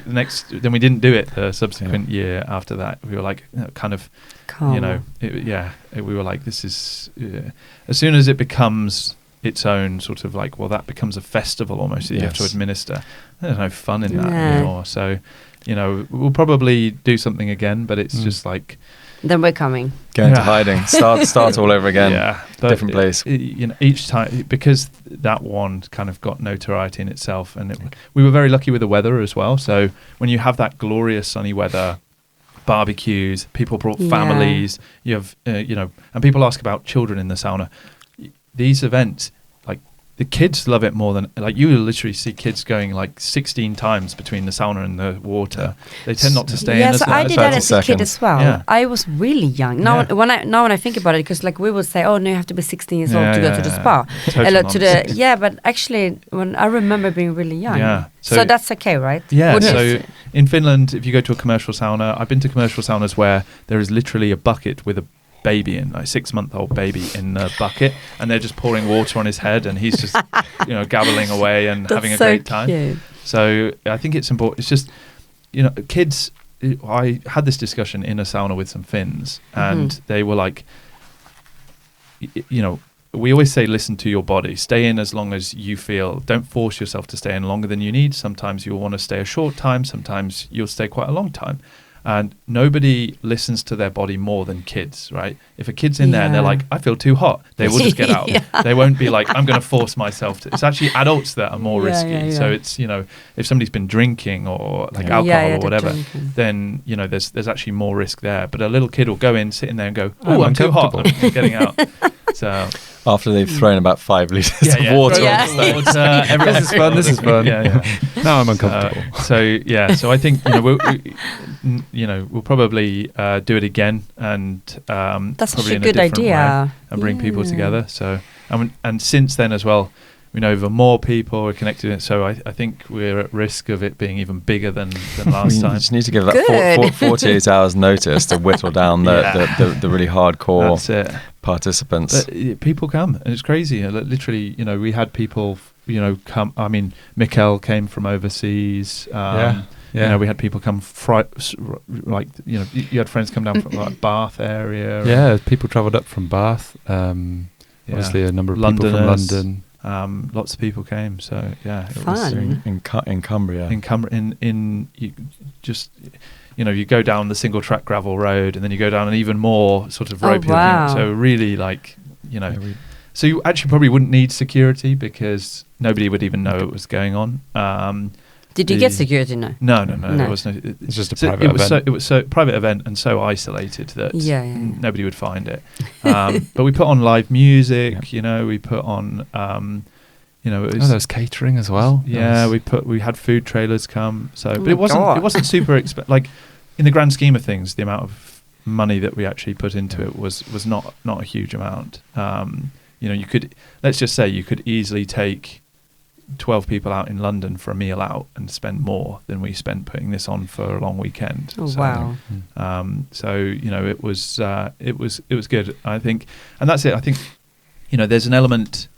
next, then we didn't do it the subsequent year after that. We were like, kind of, calm. We were like, this is, as soon as it becomes its own sort of like, well, that becomes a festival almost that you have to administer. There's no fun in that anymore. So, we'll probably do something again, but it's just like, then we're coming. Go into hiding. Start all over again. Yeah, different place. Each time, because that one kind of got notoriety in itself, and we were very lucky with the weather as well. So when you have that glorious sunny weather, barbecues, people brought families. You have, and people ask about children in the sauna. These events, like the kids love it more than, like you will literally see kids going like 16 times between the sauna and the water. They tend not to stay in the sauna. I did that as a kid as well. Yeah. I was really young. Now when I think about it, because like we would say, oh no, you have to be 16 years old to go to the spa. But actually when I remember being really young. Yeah. So that's okay, right? Yeah. So in Finland, if you go to a commercial sauna, I've been to commercial saunas where there is literally a bucket with a baby in, like 6-month-old baby in the bucket, and they're just pouring water on his head, and he's just gabbling away and having a great time. Cute. So I think it's important. It's just, kids. I had this discussion in a sauna with some Finns, and they were like, we always say, listen to your body. Stay in as long as you feel. Don't force yourself to stay in longer than you need. Sometimes you'll want to stay a short time. Sometimes you'll stay quite a long time. And nobody listens to their body more than kids, right? If a kid's in there and they're like, I feel too hot, they will just get out. They won't be like, I'm going to force myself to. It's actually adults that are more risky. So it's, if somebody's been drinking or like alcohol or whatever, then, there's actually more risk there. But a little kid will go in, sit in there and go, oh, I'm too hot. I'm getting out. So after they've thrown about 5 liters of water. This is fun. Now I'm uncomfortable. So I think we'll probably do it again, and that's probably such a good idea, and bring people together. So and since then as well, we know even more people are connected. So I think we're at risk of it being even bigger than last time. You just need to give that 48 hours notice to whittle down the really hardcore participants. But people come, and it's crazy. Literally, we had people, come. I mean, Mikkel came from overseas. We had people come you had friends come down from like Bath area. Yeah, people travelled up from Bath. Obviously, a number of people from London. Lots of people came, so it fun. was in Cumbria. You go down the single track gravel road, and then you go down an even more sort of rope. So really, so you actually probably wouldn't need security because nobody would even know it was going on. Did you get security? No. There was no. It's just a private event. It was so private event and so isolated that nobody would find it. But we put on live music. We put on. There was catering as well. Yeah, we had food trailers come. So, but it wasn't super expensive. Like in the grand scheme of things, the amount of money that we actually put into it was not a huge amount. You could, let's just say, you could easily take 12 people out in London for a meal out and spend more than we spent putting this on for a long weekend. Wow. It was good, I think. And that's it. I think, there's an element,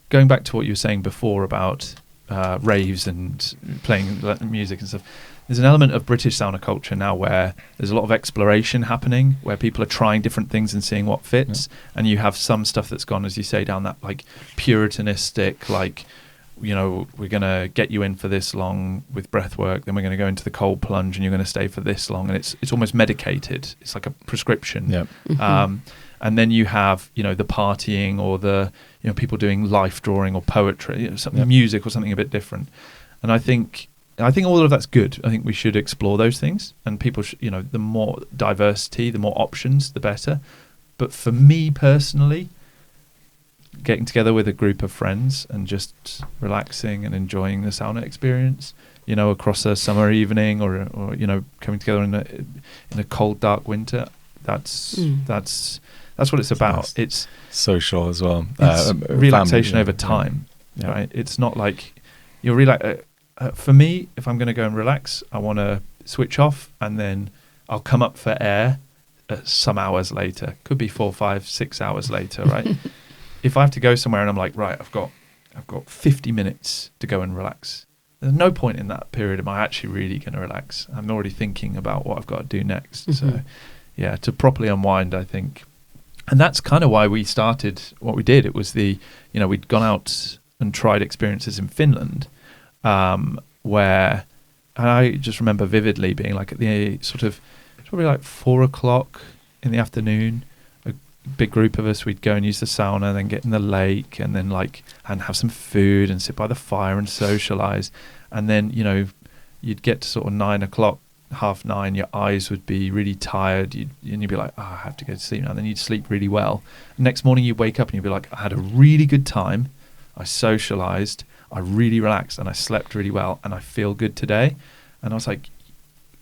going back to what you were saying before about raves and playing music and stuff, there's an element of British sauna culture now where there's a lot of exploration happening, where people are trying different things and seeing what fits. And you have some stuff that's gone, as you say, down that like puritanistic, like, we're going to get you in for this long with breath work, then we're going to go into the cold plunge and you're going to stay for this long. And it's almost medicated. It's like a prescription. Yep. And then you have, the partying or the, people doing life drawing or poetry, something music or something a bit different. And I think all of that's good. I think we should explore those things, and people should, the more diversity, the more options, the better. But for me personally, getting together with a group of friends and just relaxing and enjoying the sauna experience, across a summer evening or coming together in a cold, dark winter, that's what it's about. It's social as well. It's relaxation over time, right? It's not like you're for me, if I'm going to go and relax, I want to switch off and then I'll come up for air some hours later. Could be 4, 5, 6 hours later, right? If I have to go somewhere and I'm like, right, I've got 50 minutes to go and relax. There's no point in that period am I actually really going to relax. I'm already thinking about what I've got to do next. So, to properly unwind, I think. And that's kind of why we started what we did. It was we'd gone out and tried experiences in Finland, where, and I just remember vividly being like at the sort of, it's probably like 4 o'clock in the afternoon, big group of us, we'd go and use the sauna, then get in the lake, and then and have some food and sit by the fire and socialize. And then you'd get to sort of 9 o'clock, 9:30, your eyes would be really tired, and you'd be like, I have to go to sleep now. And then you'd sleep really well. The next morning you'd wake up and you'd be like, I had a really good time, I socialized, I really relaxed, and I slept really well, and I feel good today. And I was like,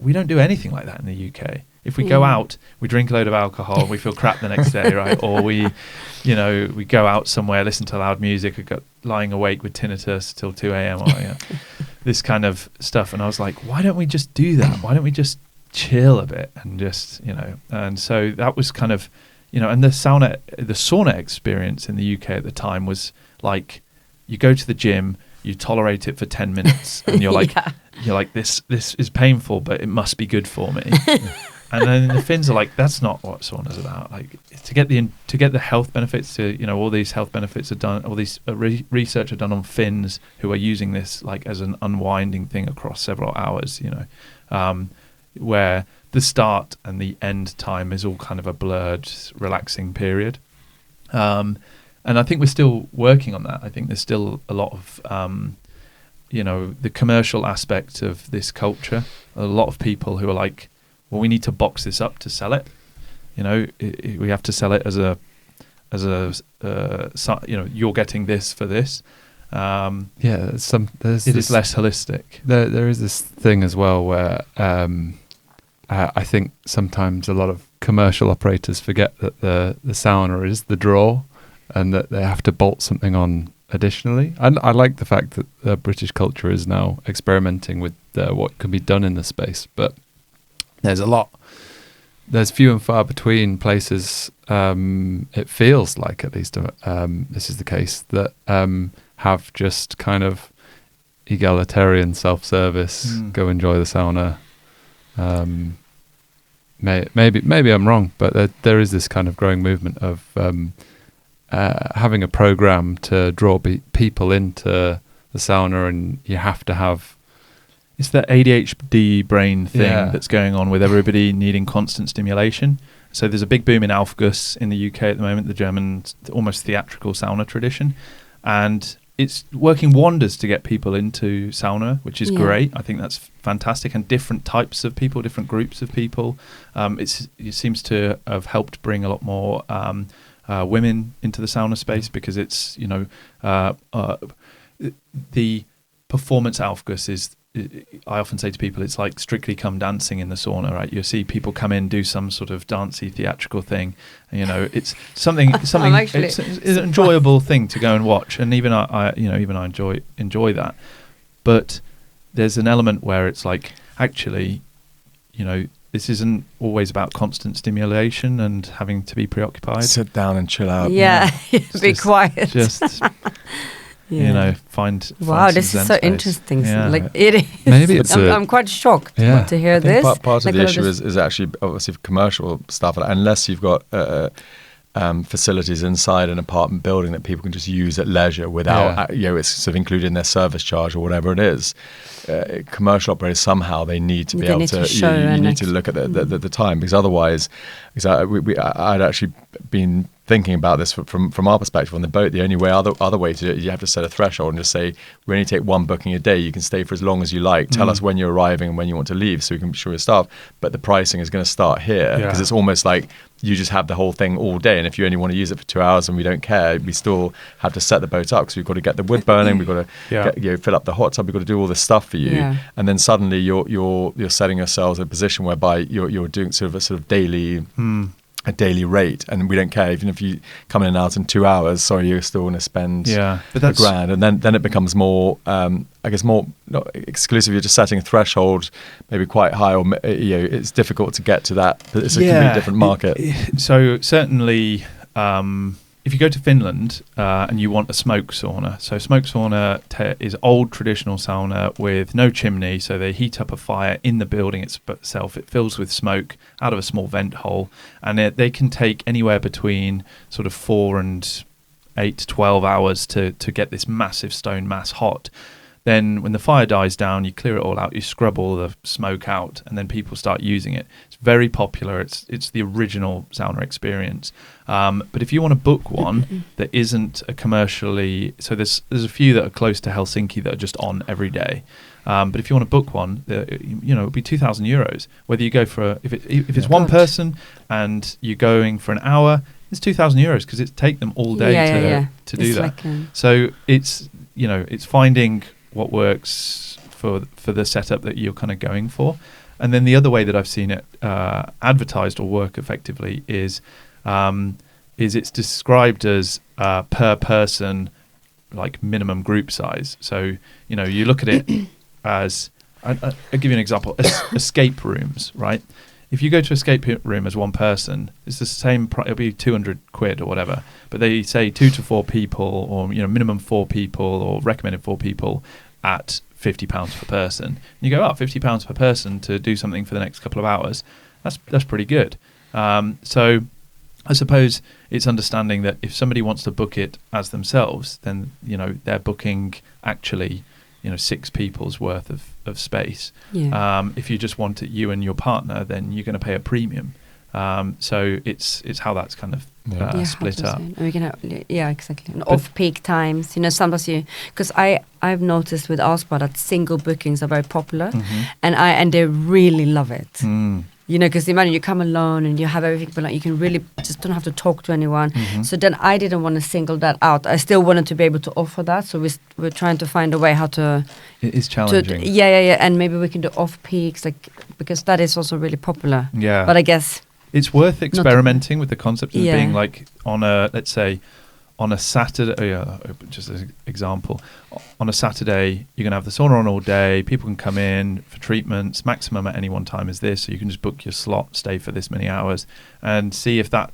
we don't do anything like that in the UK. If we go out, we drink a load of alcohol, we feel crap the next day, right? Or we go out somewhere, listen to loud music, we got lying awake with tinnitus till 2 a.m. or this kind of stuff. And I was like, why don't we just do that? Why don't we just chill a bit and just, and so that was kind of, and the sauna experience in the UK at the time was like, you go to the gym, you tolerate it for 10 minutes, and you're like, this is painful, but it must be good for me. And then the Finns are like, that's not what sauna's about. Like, to get the health benefits, all these health benefits are done, all these research are done on Finns who are using this like as an unwinding thing across several hours, where the start and the end time is all kind of a blurred, relaxing period. And I think we're still working on that. I think there's still a lot of, the commercial aspect of this culture. A lot of people who are like, well, we need to box this up to sell it. We have to sell it as a you're getting this for this. It is less holistic. There is this thing as well where I think sometimes a lot of commercial operators forget that the sauna is the draw, and that they have to bolt something on additionally. And I like the fact that the British culture is now experimenting with what can be done in the space, but there's few and far between places, it feels like, at least this is the case, that have just kind of egalitarian self-service, go enjoy the sauna. Maybe I'm wrong, but there is this kind of growing movement of having a program to draw people into the sauna, and you have to have. It's that ADHD brain thing that's going on with everybody needing constant stimulation. So there's a big boom in Aufguss in the UK at the moment, the German almost theatrical sauna tradition, and it's working wonders to get people into sauna, which is great. I think that's fantastic, and different types of people, different groups of people. It seems to have helped bring a lot more women into the sauna space, because it's the performance Aufguss is. I often say to people, it's like Strictly Come Dancing in the sauna, right? You see people come in, do some sort of dancey theatrical thing. It's something. It's an enjoyable thing to go and watch, and even I enjoy that. But there's an element where it's like, actually, this isn't always about constant stimulation and having to be preoccupied. Sit down and chill out. Be quiet. Just. Find wow, this is so space. Interesting. Yeah. Like it is. Maybe it's I'm quite shocked to hear this. Part of the issue is actually obviously commercial stuff. Unless you've got facilities inside an apartment building that people can just use at leisure without, it's sort of included in their service charge or whatever it is. Commercial operators, somehow they need to be able to. You need to look at the time, because otherwise, I'd actually been thinking about this from our perspective on the boat. The only way, other way to do it, you have to set a threshold and just say, we only take one booking a day. You can stay for as long as you like. Tell us when you're arriving and when you want to leave, so we can be sure your staff. But the pricing is going to start here, because it's almost like you just have the whole thing all day. And if you only want to use it for 2 hours and we don't care, we still have to set the boat up, because we've got to get the wood burning, we've got to fill up the hot tub, we've got to do all this stuff for you. Yeah. And then suddenly you're setting yourselves in a position whereby you're doing sort of daily. A daily rate, and we don't care even if you come in and out in 2 hours. Sorry, you're still going to spend $1,000, and then it becomes more, more not exclusive. You're just setting a threshold, maybe quite high, or it's difficult to get to that. It's a completely different market. So certainly, if you go to Finland and you want a smoke sauna, so smoke sauna is old traditional sauna with no chimney, so they heat up a fire in the building itself. It fills with smoke out of a small vent hole, and they can take anywhere between sort of 4 and 8 to 12 hours to get this massive stone mass hot. Then when the fire dies down, you clear it all out, you scrub all the smoke out, and then people start using it. It's very popular. It's the original sauna experience. But if you want to book one that isn't a commercially, so there's a few that are close to Helsinki that are just on every day. But if you want to book one, it'll be €2,000. Whether you go for if it's one person and you're going for an hour, it's €2,000 because it take them all day to do that. So it's finding what works for the setup that you're kind of going for. And then the other way that I've seen it advertised or work effectively is it's described as per person, like minimum group size. So you look at it as I'll give you an example: escape rooms, right? if you go to escape room as one person, it's the same. It'll be £200 or whatever. But they say 2 to 4 people, or minimum 4 people, or recommended 4 people at £50 per person. And you go, £50 per person to do something for the next couple of hours. That's pretty good. So I suppose it's understanding that if somebody wants to book it as themselves, then they're booking actually 6 people's worth of space. Yeah. If you just want it you and your partner, then you're going to pay a premium. So it's how that's kind of split up. And we can have, exactly. And off-peak times, sometimes because I've noticed with our spa that single bookings are very popular, and they really love it. Because imagine you come alone and you have everything, but you can really just don't have to talk to anyone. So then I didn't want to single that out. I still wanted to be able to offer that. So we're trying to find a way how to. It is challenging. And maybe we can do off peaks, because that is also really popular. Yeah. But I guess it's worth experimenting with the concept of being like on a, let's say, on a Saturday, just as an example, on a Saturday, you're going to have the sauna on all day. People can come in for treatments. Maximum at any one time is this. So you can just book your slot, stay for this many hours, and see if that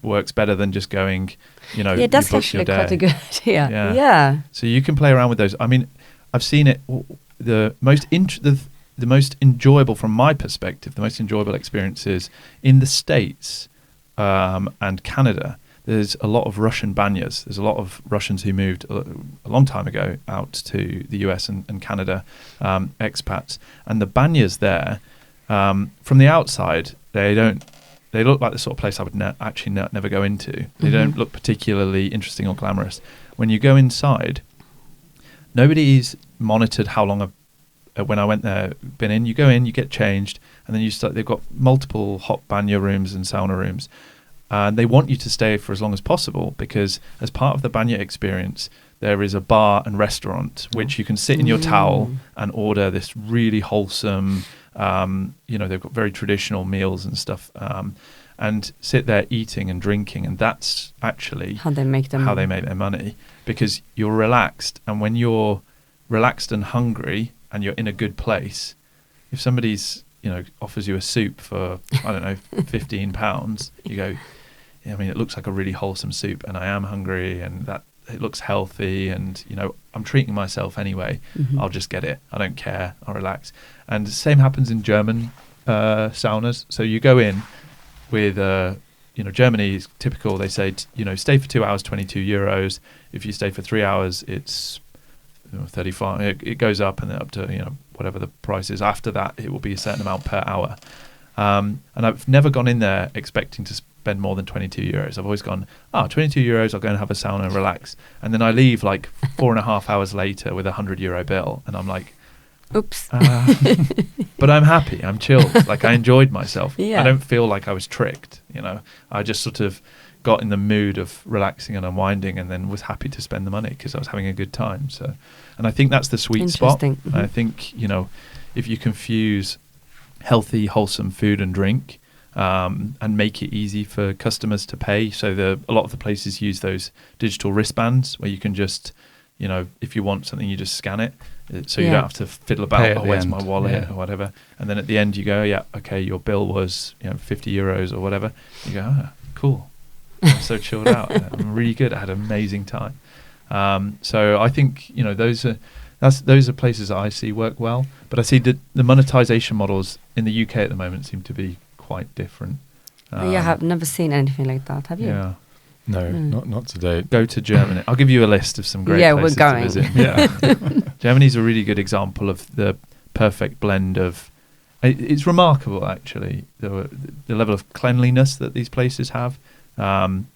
works better than just going, Yeah, that's actually quite a good idea. Yeah. So you can play around with those. I mean, I've seen it. The most enjoyable, from my perspective, the most enjoyable experiences in the States and Canada. There's a lot of Russian banyas. There's a lot of Russians who moved a long time ago out to the US and Canada, expats. And the banyas there, from the outside, they look like the sort of place I would never go into. They don't look particularly interesting or glamorous. When you go inside, nobody's monitored how long when I went there, been in. You go in, you get changed, and then they've got multiple hot banya rooms and sauna rooms. And they want you to stay for as long as possible, because as part of the banya experience, there is a bar and restaurant which you can sit in your towel and order this really wholesome, they've got very traditional meals and stuff, and sit there eating and drinking. And that's actually how they make their money, because you're relaxed. And when you're relaxed and hungry and you're in a good place, if somebody's offers you a soup for, I don't know, £15, you go, it looks like a really wholesome soup, and I am hungry, and that it looks healthy, and I'm treating myself anyway. I'll just get it. I don't care. I'll relax. And the same happens in German saunas. So you go in with Germany is typical. They say stay for 2 hours, €22. If you stay for 3 hours, it's 35. It goes up, and then up to whatever the price is. After that, it will be a certain amount per hour. And I've never gone in there expecting to spend more than €22. I've always gone, €22, I'll go and have a sauna and relax. And then I leave like 4.5 hours later with €100 bill, and I'm like, oops. But I'm happy. I'm chilled. Like, I enjoyed myself. Yeah. I don't feel like I was tricked. I just sort of got in the mood of relaxing and unwinding, and then was happy to spend the money because I was having a good time. So, and I think that's the sweet spot. I think if you confuse healthy, wholesome food and drink, and make it easy for customers to pay. So a lot of the places use those digital wristbands where you can just, if you want something, you just scan it. So you don't have to fiddle about, where's my wallet or whatever. And then at the end you go, okay, your bill was €50 or whatever. You go, cool. I'm so chilled out. I'm really good. I had an amazing time. So I think those are places that I see work well. But I see the monetization models in the UK at the moment seem to be quite different. I've never seen anything like that. Have you? Yeah. No, not today. Go to Germany. I'll give you a list of some great places to visit. Yeah, Germany's a really good example of the perfect blend of. It's remarkable, actually, the level of cleanliness that these places have, and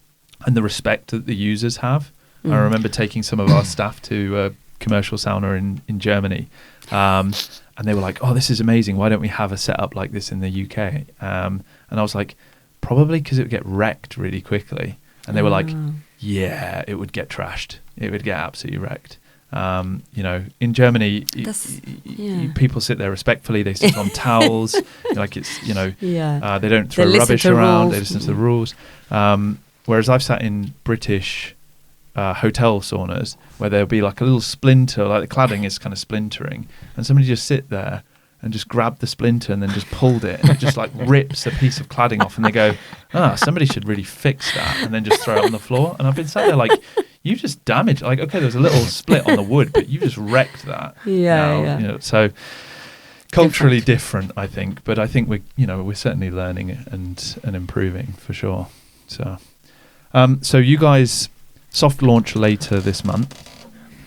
the respect that the users have. I remember taking some of our staff to a commercial sauna in Germany, and they were like, "Oh, this is amazing! Why don't we have a setup like this in the UK?" And I was like, "Probably because it would get wrecked really quickly." And they were like, "Yeah, it would get trashed. It would get absolutely wrecked." In Germany, people sit there respectfully. They sit on towels, like it's they don't throw rubbish around. They listen to the rules. Whereas I've sat in British hotel saunas where there'll be like a little splinter, like the cladding is kind of splintering, and somebody just sit there and just grabbed the splinter and then just pulled it, and it just like rips a piece of cladding off, and they go, somebody should really fix that, and then just throw it on the floor. And I've been sat there like, you just damaged, like, okay, there's a little split on the wood, but you just wrecked that. Yeah. You know, so culturally different, I think, but I think we're certainly learning and improving for sure. So so you guys soft launch later this month.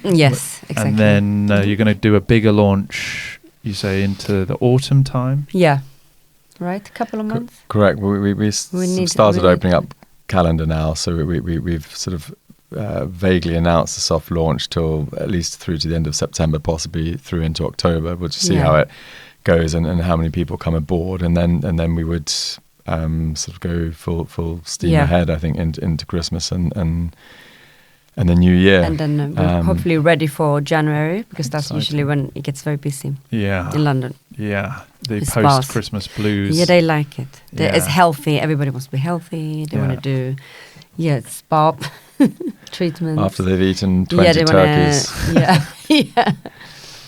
Yes, exactly. And then you're going to do a bigger launch, you say, into the autumn time? Yeah. Right? A couple of months? Correct. We started opening up calendar now, so we've sort of vaguely announced the soft launch till at least through to the end of September, possibly through into October. We'll just see how it goes and how many people come aboard, and then we would sort of go full steam ahead, I think, into Christmas and the New Year. And then we're hopefully ready for January, because that's usually when it gets very busy. Yeah. In London. Yeah. The It's post-Christmas blues. Yeah, they like it. It's healthy. Everybody wants to be healthy. They want to do, spa treatments. After they've eaten 20 turkeys.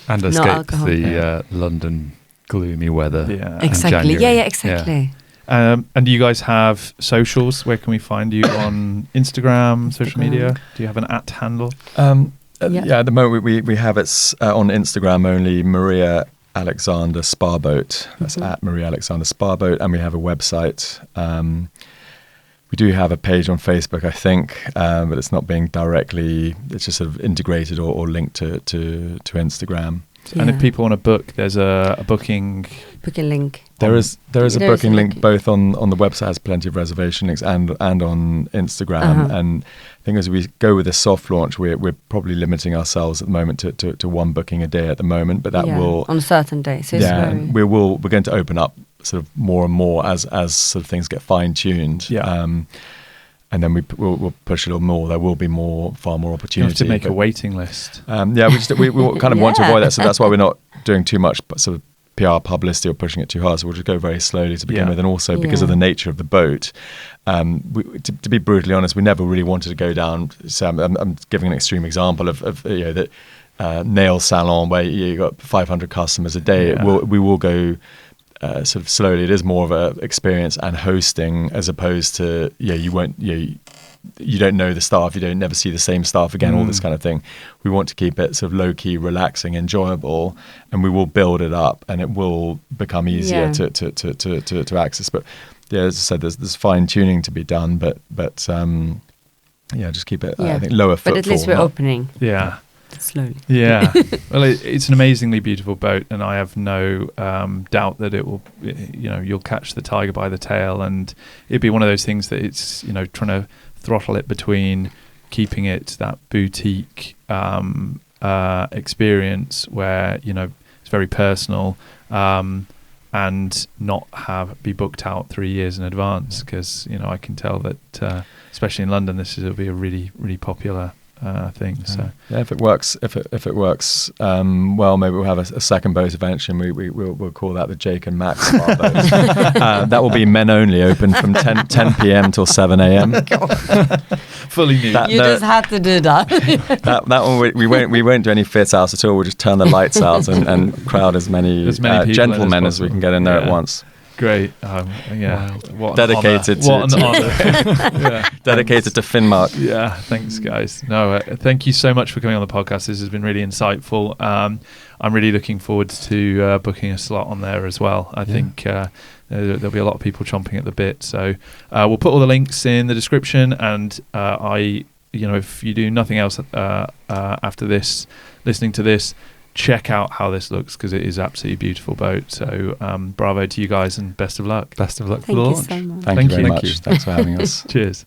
And escape the London gloomy weather. Yeah. Exactly. Exactly. And do you guys have socials? Where can we find you on Instagram, social media? Do you have an @ handle? At the moment we have it on Instagram only, Maria Alexander Sparboat. That's at Maria Alexander Sparboat, and we have a website. We do have a page on Facebook, I think, but it's not being directly. It's just sort of integrated or linked to Instagram. And if people want to book, there's a booking link. There is a booking link both on the website, has plenty of reservation links, and on Instagram. And I think as we go with the soft launch, we're probably limiting ourselves at the moment to one booking a day at the moment. But that will on certain days. So we're going to open up sort of more and more as sort of things get fine tuned. Yeah. And then we'll push a little more. There will be far more opportunity. You have to make a waiting list. We kind of want to avoid that, so that's why we're not doing too much sort of PR publicity or pushing it too hard. So we'll just go very slowly to begin with, and also because of the nature of the boat, to be brutally honest, we never really wanted to go down. So I'm giving an extreme example of that nail salon where you got 500 customers a day. Yeah. We will go. Sort of slowly. It is more of a experience and hosting, as opposed to you don't know the staff, you don't never see the same staff again, all this kind of thing. We want to keep it sort of low key, relaxing, enjoyable, and we will build it up, and it will become easier to access. But as I said, there's fine tuning to be done, but just keep it I think lower footfall. But at least we're opening. Yeah. Slowly. Yeah. Well, it's an amazingly beautiful boat, and I have no doubt that it will, you'll catch the tiger by the tail, and it'd be one of those things that it's, trying to throttle it between keeping it that boutique experience where, it's very personal, and not be booked out 3 years in advance, because, I can tell that, especially in London, will be a really, really popular thing. So if it works, well, maybe we'll have a second boat eventually, and we'll call that the Jake and Max Spa boat. That will be men only, open from 10 p.m. till 7 a.m. Fully new. You just had to do that. that one we won't do any fit outs at all. We'll just turn the lights out and crowd as many gentlemen as we can get in there at once. Great. What dedicated dedicated to Finnmark. Yeah, thanks guys. No, thank you so much for coming on the podcast. This has been really insightful. I'm really looking forward to booking a slot on there as well. I think there'll be a lot of people chomping at the bit. So we'll put all the links in the description, and if you do nothing else after this, listening to this, check out how this looks, because it is absolutely beautiful boat. So bravo to you guys, and best of luck. Best of luck for the launch. Thank you so much. Thank you very much. Thanks for having us. Cheers.